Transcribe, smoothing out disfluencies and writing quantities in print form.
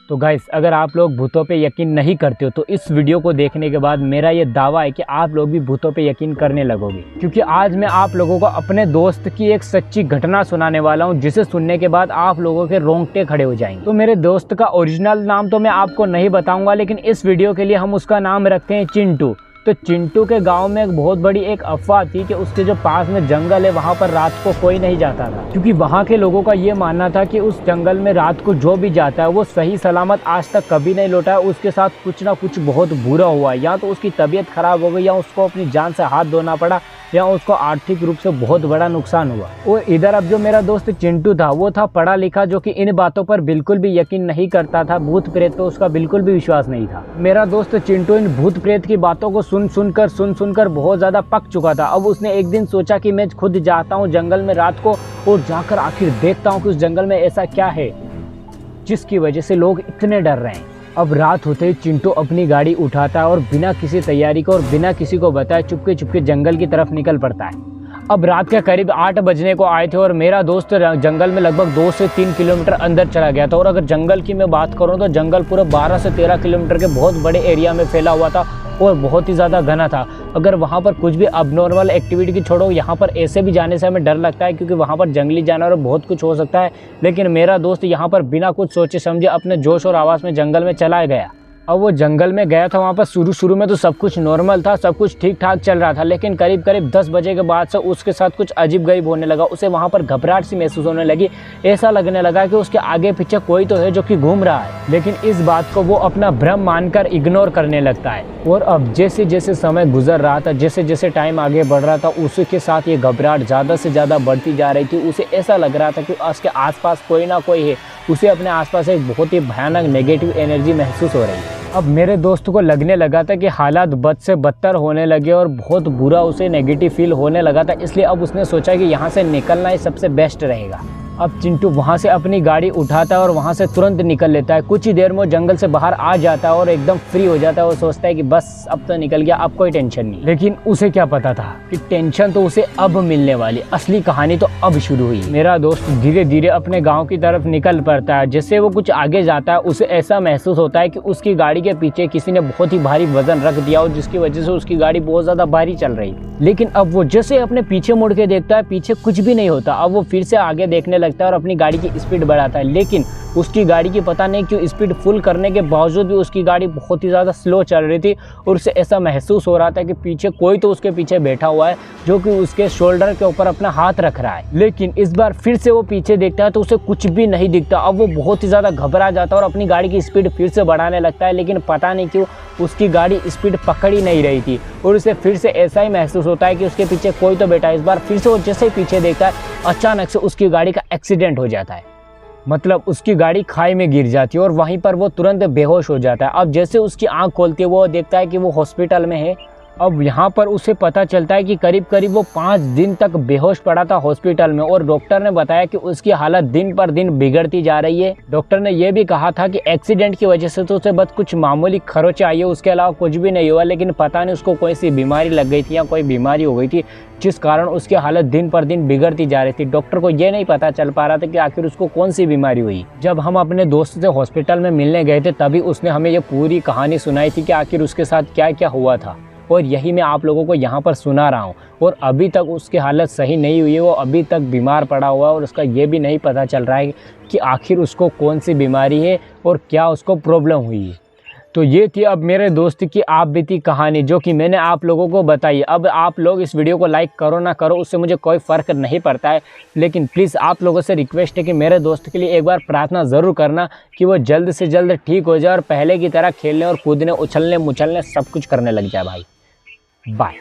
तो गाइस, अगर आप लोग भूतों पे यकीन नहीं करते हो तो इस वीडियो को देखने के बाद मेरा ये दावा है कि आप लोग भी भूतों पे यकीन करने लगोगे, क्योंकि आज मैं आप लोगों को अपने दोस्त की एक सच्ची घटना सुनाने वाला हूँ, जिसे सुनने के बाद आप लोगों के रोंगटे खड़े हो जाएंगे। तो मेरे दोस्त का ओरिजिनल नाम तो मैं आपको नहीं बताऊंगा, लेकिन इस वीडियो के लिए हम उसका नाम रखते हैं चिंटू। तो चिंटू के गांव में एक बहुत बड़ी एक अफवाह थी कि उसके जो पास में जंगल है वहां पर रात को कोई नहीं जाता था, क्योंकि वहां के लोगों का ये मानना था कि उस जंगल में रात को जो भी जाता है वो सही सलामत आज तक कभी नहीं लौटा है। उसके साथ कुछ ना कुछ बहुत बुरा हुआ, या तो उसकी तबीयत खराब हो गई, या उसको अपनी जान से हाथ धोना पड़ा, या उसको आर्थिक रूप से बहुत बड़ा नुकसान हुआ। और इधर अब जो मेरा दोस्त चिंटू था वो था पढ़ा लिखा, जो कि इन बातों पर बिल्कुल भी यकीन नहीं करता था। भूत प्रेत पे उसका बिल्कुल भी विश्वास नहीं था। मेरा दोस्त चिंटू इन भूत प्रेत की बातों को सुन सुनकर बहुत ज्यादा पक चुका था। अब उसने एक दिन सोचा कि मैं खुद जाता हूँ जंगल में रात को और जाकर आखिर देखता हूँ कि उस जंगल में ऐसा क्या है जिसकी वजह से लोग इतने डर रहे हैं। अब रात होते ही चिंटू अपनी गाड़ी उठाता है और बिना किसी तैयारी को और बिना किसी को बताए चुपके चुपके जंगल की तरफ निकल पड़ता है। अब रात के करीब 8 बजने को आए थे और मेरा दोस्त जंगल में लगभग 2 से 3 किलोमीटर अंदर चला गया था। और अगर जंगल की मैं बात करूं तो जंगल पूरा 12 से 13 किलोमीटर के बहुत बड़े एरिया में फैला हुआ था और बहुत ही ज़्यादा घना था। अगर वहाँ पर कुछ भी अबनॉर्मल एक्टिविटी की छोड़ो, यहाँ पर ऐसे भी जाने से हमें डर लगता है, क्योंकि वहाँ पर जंगली जानवर बहुत कुछ हो सकता है। लेकिन मेरा दोस्त यहाँ पर बिना कुछ सोचे समझे अपने जोश और आवाज़ में जंगल में चला गया। अब वो जंगल में गया था, वहाँ पर शुरू में तो सब कुछ नॉर्मल था, सब कुछ ठीक ठाक चल रहा था। लेकिन करीब 10 बजे के बाद से उसके साथ कुछ अजीब गरीब होने लगा। उसे वहाँ पर घबराहट सी महसूस होने लगी। ऐसा लगने लगा कि उसके आगे पीछे कोई तो है जो कि घूम रहा है। लेकिन इस बात को वो अपना भ्रम मानकर इग्नोर करने लगता है। और अब जैसे जैसे समय गुजर रहा था, जैसे जैसे टाइम आगे बढ़ रहा था, उसके साथ ये घबराहट ज़्यादा से ज़्यादा बढ़ती जा रही थी। उसे ऐसा लग रहा था कि उसके आसपास कोई ना कोई है। उसे अपने आसपास एक बहुत ही भयानक नेगेटिव एनर्जी महसूस हो रही है। अब मेरे दोस्त को लगने लगा था कि हालात बद से बदतर होने लगे और बहुत बुरा उसे नेगेटिव फील होने लगा था। इसलिए अब उसने सोचा कि यहाँ से निकलना ही सबसे बेस्ट रहेगा। अब चिंटू वहाँ से अपनी गाड़ी उठाता है और वहाँ से तुरंत निकल लेता है। कुछ ही देर में वो जंगल से बाहर आ जाता है और एकदम फ्री हो जाता है। वो सोचता है कि बस अब तो निकल गया, अब कोई टेंशन नहीं। लेकिन उसे क्या पता था कि टेंशन तो उसे अब मिलने वाली, असली कहानी तो अब शुरू हुई। मेरा दोस्त धीरे धीरे अपने गाँव की तरफ निकल पड़ता है। जैसे वो कुछ आगे जाता है उसे ऐसा महसूस होता है कि उसकी गाड़ी के पीछे किसी ने बहुत ही भारी वजन रख दिया और जिसकी वजह से उसकी गाड़ी बहुत ज़्यादा भारी चल रही। लेकिन अब वो जैसे अपने पीछे मुड़ के देखता है, पीछे कुछ भी नहीं होता। अब वो फिर से आगे देखने लगता है और अपनी गाड़ी की स्पीड बढ़ाता है। लेकिन उसकी गाड़ी की पता नहीं क्यों स्पीड फुल करने के बावजूद भी उसकी गाड़ी बहुत ही ज़्यादा स्लो चल रही थी। और उसे ऐसा महसूस हो रहा था कि पीछे कोई तो उसके पीछे बैठा हुआ है, जो कि उसके शोल्डर के ऊपर अपना हाथ रख रहा है। लेकिन इस बार फिर से वो पीछे देखता है तो उसे कुछ भी नहीं दिखता। अब वो बहुत ही ज़्यादा घबरा जाता है और अपनी गाड़ी की स्पीड फिर से बढ़ाने लगता है। लेकिन पता नहीं क्यों उसकी गाड़ी स्पीड पकड़ ही नहीं रही थी और उसे फिर से ऐसा ही महसूस होता है कि उसके पीछे कोई तो बैठा है। इस बार फिर से वो जैसे ही पीछे देखता है, अचानक से उसकी गाड़ी का एक्सीडेंट हो जाता है। मतलब उसकी गाड़ी खाई में गिर जाती है और वहीं पर वो तुरंत बेहोश हो जाता है। अब जैसे उसकी आंख खोलती है वो देखता है कि वो हॉस्पिटल में है। अब यहाँ पर उसे पता चलता है कि करीब वो 5 दिन तक बेहोश पड़ा था हॉस्पिटल में और डॉक्टर ने बताया कि उसकी हालत दिन पर दिन बिगड़ती जा रही है। डॉक्टर ने यह भी कहा था कि एक्सीडेंट की वजह से तो उसे बस कुछ मामूली खरोच आई है, उसके अलावा कुछ भी नहीं हुआ। लेकिन पता नहीं उसको कोई सी बीमारी लग गई थी या कोई बीमारी हो गई थी जिस कारण उसकी हालत दिन पर दिन बिगड़ती जा रही थी। डॉक्टर को ये नहीं पता चल पा रहा था कि आखिर उसको कौन सी बीमारी हुई। जब हम अपने दोस्त से हॉस्पिटल में मिलने गए थे तभी उसने हमें ये पूरी कहानी सुनाई थी कि आखिर उसके साथ क्या क्या हुआ था, और यही मैं आप लोगों को यहाँ पर सुना रहा हूँ। और अभी तक उसकी हालत सही नहीं हुई है, वो अभी तक बीमार पड़ा हुआ है और उसका ये भी नहीं पता चल रहा है कि आखिर उसको कौन सी बीमारी है और क्या उसको प्रॉब्लम हुई है। तो ये थी अब मेरे दोस्त की आप बीती कहानी, जो कि मैंने आप लोगों को बताई। अब आप लोग इस वीडियो को लाइक करो ना करो उससे मुझे कोई फ़र्क नहीं पड़ता है, लेकिन प्लीज़ आप लोगों से रिक्वेस्ट है कि मेरे दोस्त के लिए एक बार प्रार्थना ज़रूर करना कि वो जल्द से जल्द ठीक हो जाए और पहले की तरह खेलने और कूदने उछलने मुछलने सब कुछ करने लग जाए भाई। बाय।